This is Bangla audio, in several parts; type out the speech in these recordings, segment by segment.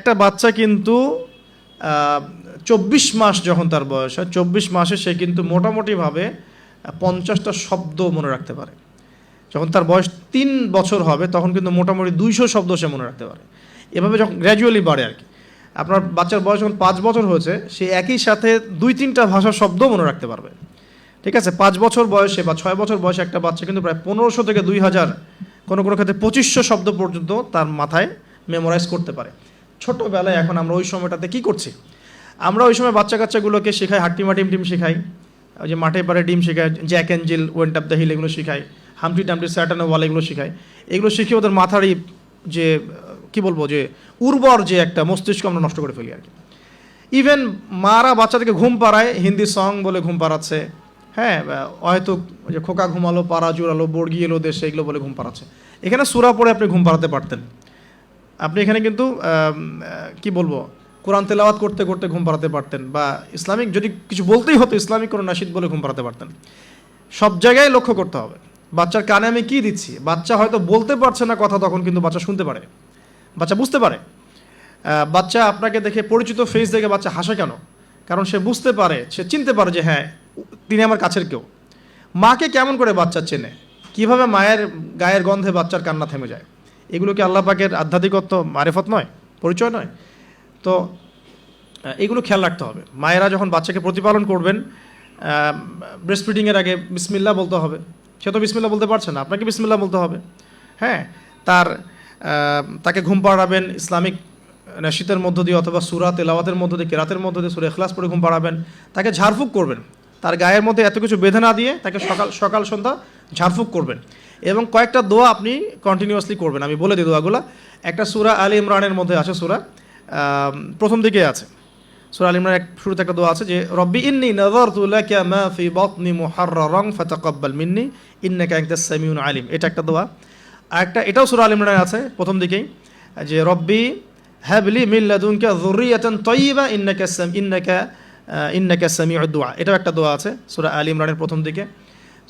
একটা বাচ্চা কিন্তু 24 মাস যখন তার বয়স হয়, 24 মাসে সে কিন্তু মোটামুটিভাবে 50টা শব্দ মনে রাখতে পারে। যখন তার বয়স 3 বছর হবে তখন কিন্তু মোটামুটি 200 শব্দ সে মনে রাখতে পারে। এভাবে যখন গ্র্যাজুয়ালি বাড়ে আর কি। আপনার বাচ্চার বয়স যখন 5 বছর হয়েছে, সে একই সাথে 2-3টা ভাষার শব্দ মনে রাখতে পারবে। ঠিক আছে, 5 বছর বয়সে বা 6 বছর বয়সে একটা বাচ্চা কিন্তু প্রায় 1500 থেকে 2000, কোনো কোনো ক্ষেত্রে 2500 শব্দ পর্যন্ত তার মাথায় মেমোরাইজ করতে পারে। ছোটোবেলায় এখন আমরা ওই সময়টাতে কী করছি? আমরা ওই সময় বাচ্চা কাচ্চাগুলোকে শেখাই হাট্টিমা টিম শেখাই, ওই যে মাঠে পাড়ে ডিম শেখায়, Jack and Jill, went up the hill, এগুলো শেখাই, হামটি টামটি স্যাটানো ওয়াল, এগুলো শেখাই। এগুলো শিখিয়ে ওদের মাথারই যে কি বলবো, যে উর্বর যে একটা মস্তিষ্ক আমরা নষ্ট করে ফেলি আর কি। ইভেন মারা বাচ্চাদেরকে ঘুম পাড়ায়, হিন্দি সং বলে ঘুম পাড়াচ্ছে, হ্যাঁ, হয়তো যে খোকা ঘুমালো, পাড়া জুড়ালো, বর্গি এলো দেশে, এগুলো বলে ঘুম পাড়াচ্ছে। এখানে সূরা পড়ে আপনি ঘুম পাড়াতে পারতেন। আপনি এখানে কিন্তু কি বলবো, কোরআন তেলাওয়াত করতে করতে ঘুম পাড়াতে পারতেন, বা ইসলামিক যদি কিছু বলতেই হতো ইসলামিক কোনো নাশিদ বলে ঘুম পাড়াতে পারতেন। সব জায়গায় লক্ষ্য করতে হবে বাচ্চার কানে আমি কী দিচ্ছি। বাচ্চা হয়তো বলতে পারছে না কথা, তখন কিন্তু বাচ্চা শুনতে পারে, বাচ্চা বুঝতে পারে। বাচ্চা আপনাকে দেখে, পরিচিত ফেস দেখে বাচ্চা হাসে কেন? কারণ সে বুঝতে পারে, সে চিনতে পারে যে হ্যাঁ তিনি আমার কাছের কেউ। মাকে কেমন করে বাচ্চা চেনে? কিভাবে মায়ের গায়ের গন্ধে বাচ্চার কান্না থেমে যায়? এগুলো কি আল্লাহ পাকের আধ্যাত্মিকত্ব, মারেফত নয়, পরিচয় নয়? তো এগুলো খেয়াল রাখতে হবে। মায়েরা যখন বাচ্চাকে প্রতিপালন করবেন, ব্রেস্ট ফিডিংয়ের আগে বিসমিল্লাহ বলতে হবে। সে তো বিসমিল্লাহ বলতে পারছে না, আপনাকে বিসমিল্লাহ বলতে হবে। হ্যাঁ, তাকে ঘুম পাড়াবেন ইসলামিক নাশিদের মধ্য দিয়ে, অথবা সূরা তেলাওয়াতের মধ্য দিয়ে, কেরাতের মধ্য দিয়ে, সূরা ইখলাস পড়ে ঘুম পাড়াবেন। তাকে ঝাড়ফুঁক করবেন, তার গায়ের মধ্যে এত কিছু বেঁধে না দিয়ে তাকে সকাল সন্ধ্যা ঝাড়ফুঁক করবেন। এবং কয়েকটা দোয়া আপনি কন্টিনিউয়াসলি করবেন। আমি বলে দিই দোয়াগুলো। একটা সূরা আলী ইমরানের মধ্যে আছে, সূরা প্রথম দিকে আছে। সূরা আলী ইমরানের শুরুতে একটা দোয়া আছে যে রব্বি ইন্নী নাযারতু লাকা মা ফি বাতনি মুহাররারান ফাতাকাব্বাল মিন্নী ইন্নাকা আনতাস সামিউল আলিম। এটা একটা দোয়া। আর একটা, এটাও সূরা আলী ইমরানে আছে প্রথম দিকেই, যে রব্বি হাবলি মিন লাদুনকা যুররিয়াতান তাইয়্যিবা ইন্নাকা সামিউদ দুআ। এটাও একটা দোয়া আছে সূরা আলী ইমরানের প্রথম দিকে।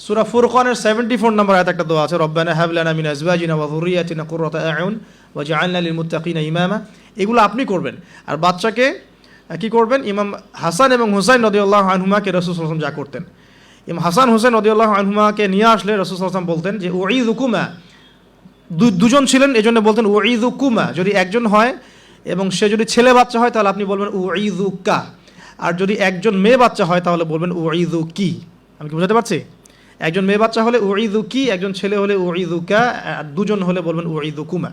সূরা ফুরকানের 74 নম্বর আয়াতে একটা দোয়া আছে, রব্বানা হাব লানা মিন আজওয়াজিনা ওয়া যুররিয়াতিনা কুররাতা আ'ইউন ওয়াজআলনা লিল মুত্তাকিনা ইমামা। এগুলো আপনি করবেন। আর বাচ্চাকে কি করবেন? ইমাম হাসান এবং হুসাইন রাদিয়াল্লাহু আনহুমাকে রাসূল সাল্লাল্লাহু আলাইহি ওয়াসাল্লাম যা করতেন, ইমাম হাসান হুসাইন রাদিয়াল্লাহু আনহুমাকে নিয়ে আসলে রাসূল সাল্লাল্লাহু আলাইহি ওয়াসাল্লাম বলতেন যে উঈযুকুমা, দুজন ছিলেন এজন্য বলতেন উঈযুকুমা। যদি একজন হয় এবং সে যদি ছেলে বাচ্চা হয় তাহলে আপনি বলবেন উঈযুকা, আর যদি একজন মেয়ে বাচ্চা হয় তাহলে বলবেন উঈযুকি। আমি কি বোঝাতে পারছি? একজন মেয়ে বাচ্চা হলে উঈযুকি, একজন ছেলে হলে উঈযুকা, আর দুজন হলে বলবেন উঈযুকুমা।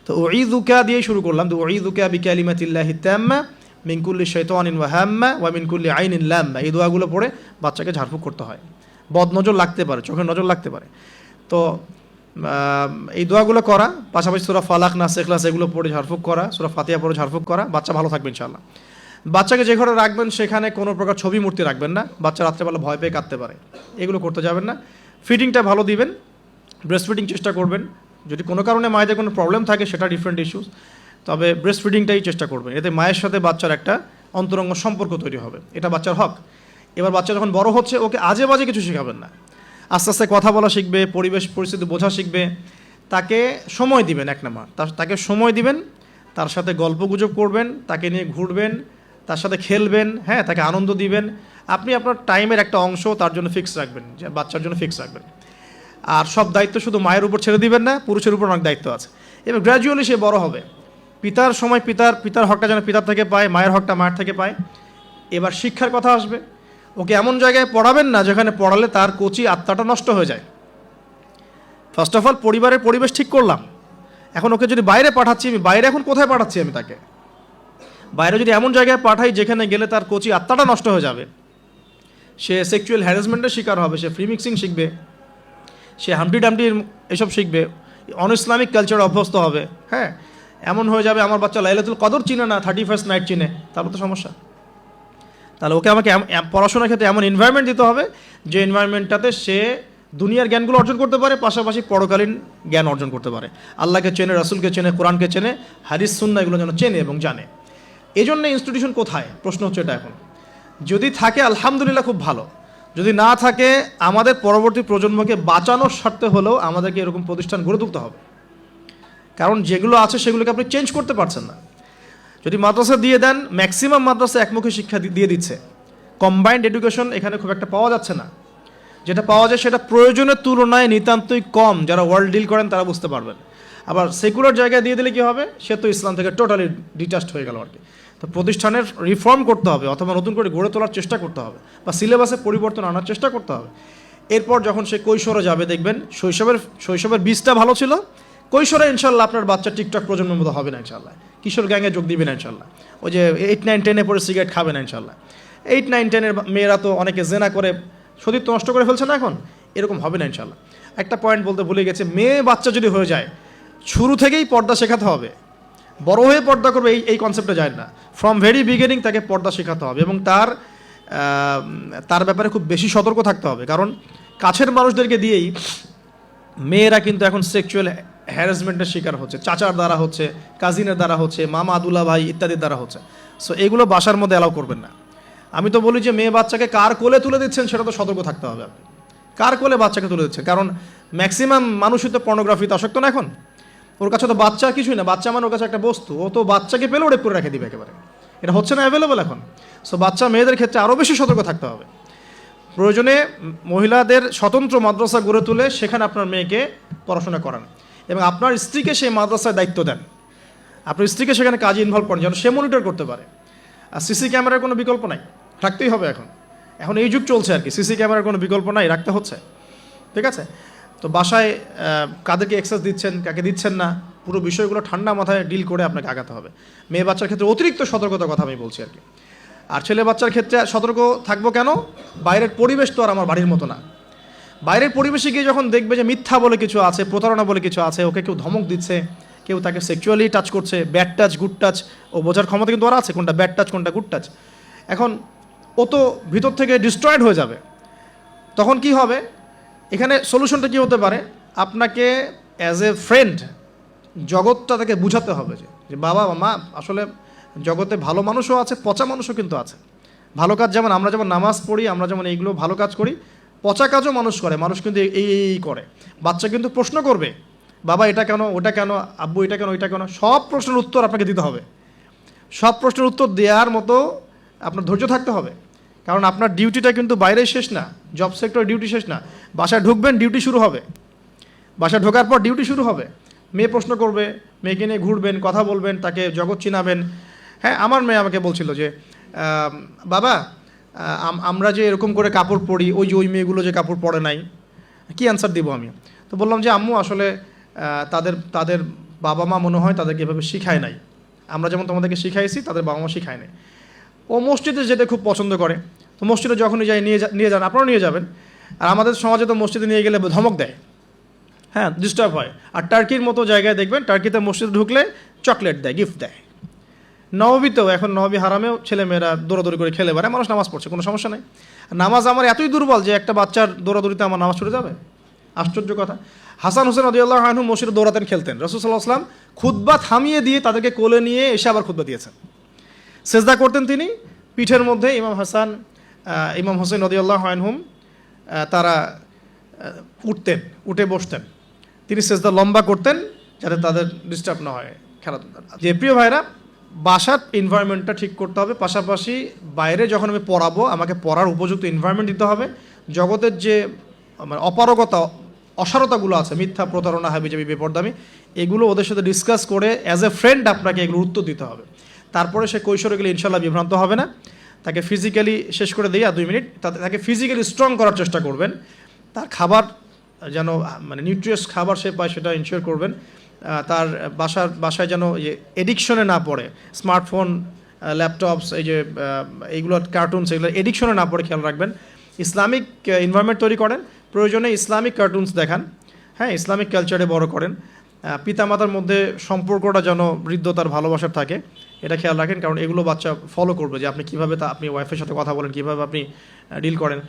তো উঈযুকা দিয়ে শুরু করলাম, তো উঈযুকা বিকালিমাতিল্লাহি তাম্মা মিন কুল্লি শাইতানিন ওয়া হাম্মা ওয়া মিন কুল্লি আইনিন লাম্মা। এই দোয়াগুলো পড়ে বাচ্চাকে ঝাড়ফুঁক করতে হয়। বদ নজর লাগতে পারে, চোখের নজর লাগতে পারে। তো এই দোয়াগুলো করা, পাশাপাশি সূরা ফালাক, নাস, ইখলাস এগুলো পড়ে ঝাড়ফুঁক করা, সূরা ফাতিহা পড়ে ঝাড়ফুঁক করা, বাচ্চা ভালো থাকবে ইনশাআল্লাহ। বাচ্চাকে যে ঘরে রাখবেন সেখানে কোনো প্রকার ছবি মূর্তি রাখবেন না, বাচ্চা রাত্রেবেলা ভয় পেয়ে কাঁদতে পারে, এগুলো করতে যাবেন না। ফিডিংটা ভালো দিবেন, ব্রেস্ট ফিডিং চেষ্টা করবেন। যদি কোনো কারণে মায়েদের কোনো প্রবলেম থাকে সেটা ডিফারেন্ট ইস্যুস, তবে ব্রেস্ট ফিডিংটাই চেষ্টা করবেন। এতে মায়ের সাথে বাচ্চার একটা অন্তরঙ্গ সম্পর্ক তৈরি হবে, এটা বাচ্চার হক। এবার বাচ্চা যখন বড় হচ্ছে ওকে আজে বাজে কিছু শেখাবেন না, আস্তে আস্তে কথা বলা শিখবে, পরিবেশ পরিস্থিতি বোঝা শিখবে। তাকে সময় দিবেন, এক নাম্বার তাকে সময় দিবেন, তার সাথে গল্প গুজব করবেন, তাকে নিয়ে ঘুরবেন, তার সাথে খেলবেন, হ্যাঁ, তাকে আনন্দ দিবেন। আপনি আপনার টাইমের একটা অংশ তার জন্য ফিক্স রাখবেন, যে বাচ্চার জন্য ফিক্স রাখবেন। আর সব দায়িত্ব শুধু মায়ের উপর ছেড়ে দিবেন না, পুরুষের উপর অনেক দায়িত্ব আছে। এবার গ্র্যাজুয়ালি সে বড় হবে, পিতার সময় পিতার হকটা যেন পিতার থেকে পায়, মায়ের হকটা মায়ের থেকে পায়। এবার শিক্ষার কথা আসবে। ওকে এমন জায়গায় পড়াবেন না যেখানে পড়ালে তার কচি আত্মাটা নষ্ট হয়ে যায়। ফার্স্ট অফ অল পরিবারের পরিবেশ ঠিক করলাম, এখন ওকে যদি বাইরে পাঠাচ্ছি, আমি বাইরে এখন কোথায় পাঠাচ্ছি? আমি তাকে বাইরে যদি এমন জায়গায় পাঠাই যেখানে গেলে তার কচি আত্মাটা নষ্ট হয়ে যাবে, সে সেক্সুয়াল হ্যারাসমেন্টের শিকার হবে, সে ফ্রি মিক্সিং শিখবে, সে হামটি ডামটি এসব শিখবে, অন ইসলামিক কালচারে অভ্যস্ত হবে। হ্যাঁ, এমন হয়ে যাবে আমার বাচ্চা লাইলাতুল কদর চিনে না, 31st নাইট চিনে, তারপর তো সমস্যা। তাহলে ওকে আমাকে পড়াশোনার ক্ষেত্রে এমন এনভায়রনমেন্ট দিতে হবে যে এনভায়রনমেন্টটাতে সে দুনিয়ার জ্ঞানগুলো অর্জন করতে পারে, পাশাপাশি পরকালীন জ্ঞান অর্জন করতে পারে। আল্লাহকে চেনে, রাসূলকে চেনে, কোরআনকে চেনে, হাদিস সুন্নাহ এগুলো যেন চেনে এবং জানে। এই জন্য ইনস্টিটিউশন কোথায়, প্রশ্ন হচ্ছে এটা এখন। যদি থাকে আলহামদুলিল্লাহ, খুব ভালো। যদি না থাকে, আমাদের পরবর্তী প্রজন্মকে বাঁচানোর স্বার্থে হলেও আমাদেরকে এরকম প্রতিষ্ঠান গড়ে তুলতে হবে। কারণ যেগুলো আছে সেগুলোকে আপনি চেঞ্জ করতে পারছেন না। যদি মাদ্রাসা দিয়ে দেন, ম্যাক্সিমাম মাদ্রাসা একমুখী শিক্ষা দিয়ে দিচ্ছে, কম্বাইন্ড এডুকেশন এখানে খুব একটা পাওয়া যাচ্ছে না। যেটা পাওয়া যায় সেটা প্রয়োজনের তুলনায় নিতান্তই কম। যারা ওয়ার্ল্ড ডিল করেন তারা বুঝতে পারবেন। আবার সেকুলার জায়গায় দিয়ে দিলে কী হবে, সে তো ইসলাম থেকে টোটালি ডিটাচড হয়ে গেল আর কি। তো প্রতিষ্ঠানের রিফর্ম করতে হবে, অথবা নতুন করে গড়ে তোলার চেষ্টা করতে হবে, বা সিলেবাসে পরিবর্তন আনার চেষ্টা করতে হবে। এরপর যখন সে কৈশোরে যাবে, দেখবেন শৈশবের বীজটা ভালো ছিল, কৈশোরে ইনশাল্লাহ আপনার বাচ্চা টিকটক প্রজন্মের মতো হবে না ইনশাল্লাহ, কিশোর গ্যাংয়ে যোগ দিবে না ইনশাল্লাহ, ওই যে 8, 9, 10 পরে সিগারেট খাবে না ইনশাল্লাহ। 8, 9, 10 মেয়েরা তো অনেকে জেনা করে সতীত্ব নষ্ট করে ফেলছে না এখন, এরকম হবে না ইনশাল্লাহ। একটা পয়েন্ট বলতে ভুলে গেছে, মেয়ে বাচ্চা যদি হয়ে যায়, শুরু থেকেই পর্দা শেখাতে হবে। বড় হয়ে পর্দা করবে এই কনসেপ্টে যায় না, ফ্রম ভেরি বিগিনিং তাকে পর্দা শেখাতে হবে, এবং তার ব্যাপারে খুব বেশি সতর্ক থাকতে হবে। কারণ কাছের মানুষদেরকে দিয়েই মেয়েরা কিন্তু এখন সেক্সুয়াল হ্যারাসমেন্টের শিকার হচ্ছে, চাচার দ্বারা হচ্ছে, কাজিনের দ্বারা হচ্ছে, মামা আদুল্লা ভাই ইত্যাদির দ্বারা হচ্ছে। সো এগুলো বাসার মধ্যে অ্যালাউ করবেন না। আমি তো বলি যে মেয়ে বাচ্চাকে কার কোলে তুলে দিচ্ছেন সেটা তো সতর্ক থাকতে হবে আপনি, কার কোলে বাচ্চাকে তুলে দিচ্ছেন। কারণ ম্যাক্সিমাম মানুষই তো পর্নোগ্রাফিতে আসক্ত না এখন। ওর কাছে তো বাচ্চা কিছুই না, বাচ্চা মানে ওর কাছে একটা বস্তু, ও তো বাচ্চাকে পেলেও রেপ করে রেখে দিবে একেবারে। এটা হচ্ছে না অ্যাভেলেবল এখন। সো বাচ্চা মেয়েদের ক্ষেত্রে আরও বেশি সতর্ক থাকতে হবে। প্রয়োজনে মহিলাদের স্বতন্ত্র মাদ্রাসা গড়ে তুলে সেখানে আপনার মেয়েকে পড়াশোনা করান, এবং আপনার স্ত্রীকে সেই মাদ্রাসায় দায়িত্ব দেন। আপনার স্ত্রীকে সেখানে কাজে ইনভলভ করেন যেন সে মনিটর করতে পারে। আর সিসি ক্যামেরার কোনো বিকল্প নাই, রাখতেই হবে এখন এই যুগ চলছে আর কি, সিসি ক্যামেরার কোনো বিকল্প নাই, রাখতে হচ্ছে। ঠিক আছে? তো বাসায় কাদেরকে অ্যাক্সেস দিচ্ছেন, কাকে দিচ্ছেন না, পুরো বিষয়গুলো ঠান্ডা মাথায় ডিল করে আপনাকে আগাতে হবে। মেয়ে বাচ্চার ক্ষেত্রে অতিরিক্ত সতর্কতার কথা আমি বলছি আর কি। আর ছেলে বাচ্চার ক্ষেত্রে সতর্ক থাকবো কেন, বাইরের পরিবেশ তো আর আমার বাড়ির মতো না। বাইরের পরিবেশে গিয়ে যখন দেখবে যে মিথ্যা বলে কিছু আছে, প্রতারণা বলে কিছু আছে, ওকে কেউ ধমক দিচ্ছে, কেউ তাকে সেক্সুয়ালি টাচ করছে, ব্যাড টাচ গুড টাচ, ও বোঝার ক্ষমতা কিন্তু ওরা আছে কোনটা ব্যাড টাচ কোনটা গুড টাচ। এখন ও তো ভিতর থেকে ডিস্ট্রয়েড হয়ে যাবে। তখন কি হবে, এখানে সলিউশনটা কী হতে পারে, আপনাকে অ্যাজ এ ফ্রেন্ড জগৎটা তাকে বুঝাতে হবে যে বাবা মা আসলে জগতে ভালো মানুষও আছে, পচা মানুষও কিন্তু আছে। ভালো কাজ যেমন আমরা যেমন নামাজ পড়ি, আমরা যেমন এইগুলো ভালো কাজ করি, পচা কাজও মানুষ করে, মানুষ কিন্তু এই করে। বাচ্চা কিন্তু প্রশ্ন করবে, বাবা এটা কেন, ওটা কেন, আব্বু এটা কেন, ওইটা কেন, সব প্রশ্নের উত্তর আপনাকে দিতে হবে। সব প্রশ্নের উত্তর দেওয়ার মতো আপনার ধৈর্য থাকতে হবে। কারণ আপনার ডিউটিটা কিন্তু বাইরে শেষ না, জব সেক্টর ডিউটি শেষ না, বাসায় ঢুকবেন ডিউটি শুরু হবে, বাসায় ঢোকার পর ডিউটি শুরু হবে। মেয়ে প্রশ্ন করবে, মেয়েকে নিয়ে ঘুরবেন, কথা বলবেন, তাকে জগৎ চিনাবেন। হ্যাঁ, আমার মেয়ে আমাকে বলছিল যে বাবা আমরা যে এরকম করে কাপড় পরি, ওই মেয়েগুলো যে কাপড় পরে নাই, কি অ্যান্সার দিব আমি? তো বললাম যে আম্মু আসলে তাদের বাবা মা মনে হয় তাদেরকে এভাবে শিখায় নাই, আমরা যেমন তোমাদেরকে শিখাইছি তাদের বাবা মা শিখায় নাই। ও মসজিদে যেতে খুব পছন্দ করে, তো মসজিদে যখনই যাই নিয়ে যান, আপনারাও নিয়ে যাবেন। আর আমাদের সমাজে তো মসজিদে নিয়ে গেলে ধমক দেয়, হ্যাঁ ডিস্টার্ব হয়। আর টার্কির মতো জায়গায় দেখবেন, টার্কিতে মসজিদে ঢুকলে চকলেট দেয়, গিফট দেয়। নববীতেও এখন নববী হারামেও ছেলেমেয়েরা দৌড়াদৌড়ি করে খেলে বেড়ায়, মানুষ নামাজ পড়ছে, কোনো সমস্যা নেই। নামাজ আমার এতই দুর্বল যে একটা বাচ্চার দৌড়াদৌড়িতে আমার নামাজ ছুটে যাবে? আশ্চর্য কথা। হাসান হোসেন রাদিয়াল্লাহু আনহু মসজিদে দৌড়াতেন, খেলতেন। রাসূল সাল্লাল্লাহু আলাইহি ওয়াসাল্লাম খুতবা থামিয়ে দিয়ে তাদেরকে কোলে নিয়ে এসে আবার খুতবা দিয়েছেন। সেজদা করতেন তিনি, পিঠের মধ্যে ইমাম হাসান ইমাম হোসেন রাদিয়াল্লাহু আনহুম তারা উঠে বসতেন, তিনি সেজদা লম্বা করতেন যাতে তাদের ডিস্টার্ব না হয় খেলাধুলা। যে প্রিয় ভাইরা, বাসার এনভায়রনমেন্টটা ঠিক করতে হবে, পাশাপাশি বাইরে যখন আমি পড়াবো আমাকে পড়ার উপযুক্ত এনভায়রনমেন্ট দিতে হবে। জগতের যে মানে অপারগতা অসারতাগুলো আছে, মিথ্যা, প্রতারণা, হাবিজাবি, বেপরদামি, এগুলো ওদের সাথে ডিসকাস করে অ্যাজ এ ফ্রেন্ড আপনাকে এগুলো উত্তর দিতে হবে। তারপরে সে কৈশোরে গেলে ইনশাল্লাহ বিভ্রান্ত হবে না। তাকে ফিজিক্যালি শেষ করে দিয়ে 2 মিনিট তাকে ফিজিক্যালি স্ট্রং করার চেষ্টা করবেন। তার খাবার যেন মানে নিউট্রিয়াস খাবার সে পায় সেটা ইনশিওর করবেন। তার বাসায় যেন এডিকশনে না পড়ে, স্মার্টফোন, ল্যাপটপস, এই যে এইগুলো কার্টুনস, এগুলো এডিকশনে না পড়ে খেয়াল রাখবেন। ইসলামিক এনভায়রনমেন্ট তৈরি করেন, প্রয়োজনে ইসলামিক কার্টুনস দেখান, হ্যাঁ ইসলামিক কালচারে বড় করেন। পিতামাতার মধ্যে সম্পর্কটা যেন হৃদ্যতার ভালোবাসার থাকে, এটা খেয়াল রাখেন। কারণ এগুলো বাচ্চা ফলো করবে যে আপনি কীভাবে আপনি ওয়াইফের সাথে কথা বলেন, কীভাবে আপনি ডিল করেন।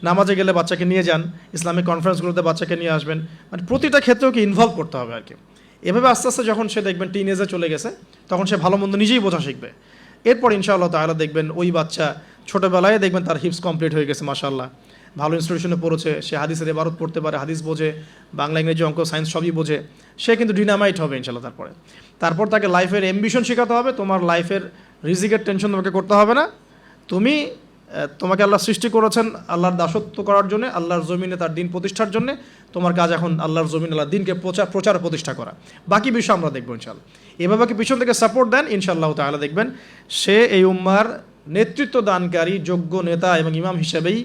নামাজে গেলে বাচ্চাকে নিয়ে যান, ইসলামিক কনফারেন্সগুলোতে বাচ্চাকে নিয়ে আসবেন, মানে প্রতিটা ক্ষেত্রেও কি ইনভলভ করতে হবে আর কি। এভাবে আস্তে আস্তে যখন সে দেখবেন টিনেজে চলে গেছে, তখন সে ভালো মন্দ নিজেই বোঝা শিখবে। এরপর ইনশাআল্লাহ তাআলা দেখবেন ওই বাচ্চা ছোটোবেলায় দেখবেন তার হিপস কমপ্লিট হয়ে গেছে মাশাআল্লাহ, ভালো ইনস্টিটিউশনে পড়েছে, সে হাদিসের ইবারত পড়তে পারে, হাদিস বোঝে, বাংলা ইংরেজি অঙ্ক সায়েন্স সবই বোঝে, সে কিন্তু ডিনামাইট হবে ইনশাল্লাহ। তারপর তাকে লাইফের অ্যাম্বিশন শেখাতে হবে। তোমার লাইফের রিজিকের টেনশন তোমাকে করতে হবে না। তোমাকে আল্লাহ সৃষ্টি করেছেন আল্লাহর দাসত্ব করার জন্য, আল্লাহর জমিনে তার দিন প্রতিষ্ঠার জন্য। তোমার কাজ এখন আল্লাহর জমিনে আল্লাহর দিনকে প্রচার প্রতিষ্ঠা করা। বাকি বিষয় আমরা দেখবো ইনশাল্লাহ। এভাবে পিছন থেকে সাপোর্ট দেন, ইনশাআল্লাহ তাআলা দেখবেন সে এই উম্মার নেতৃত্ব দানকারী যোগ্য নেতা এবং ইমাম হিসেবেই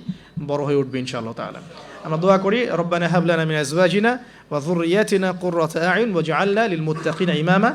বড় হয়ে উঠবে ইনশাআল্লাহ তাআলা। আমরা দোয়া করি, রব্বানা হাব লানা মিন আজওয়াজিনা ওয়া যুররিয়াতিনা কুররাতা আ'ইউন ওয়াজআলনা লিল মুত্তাকিনা ইমামা।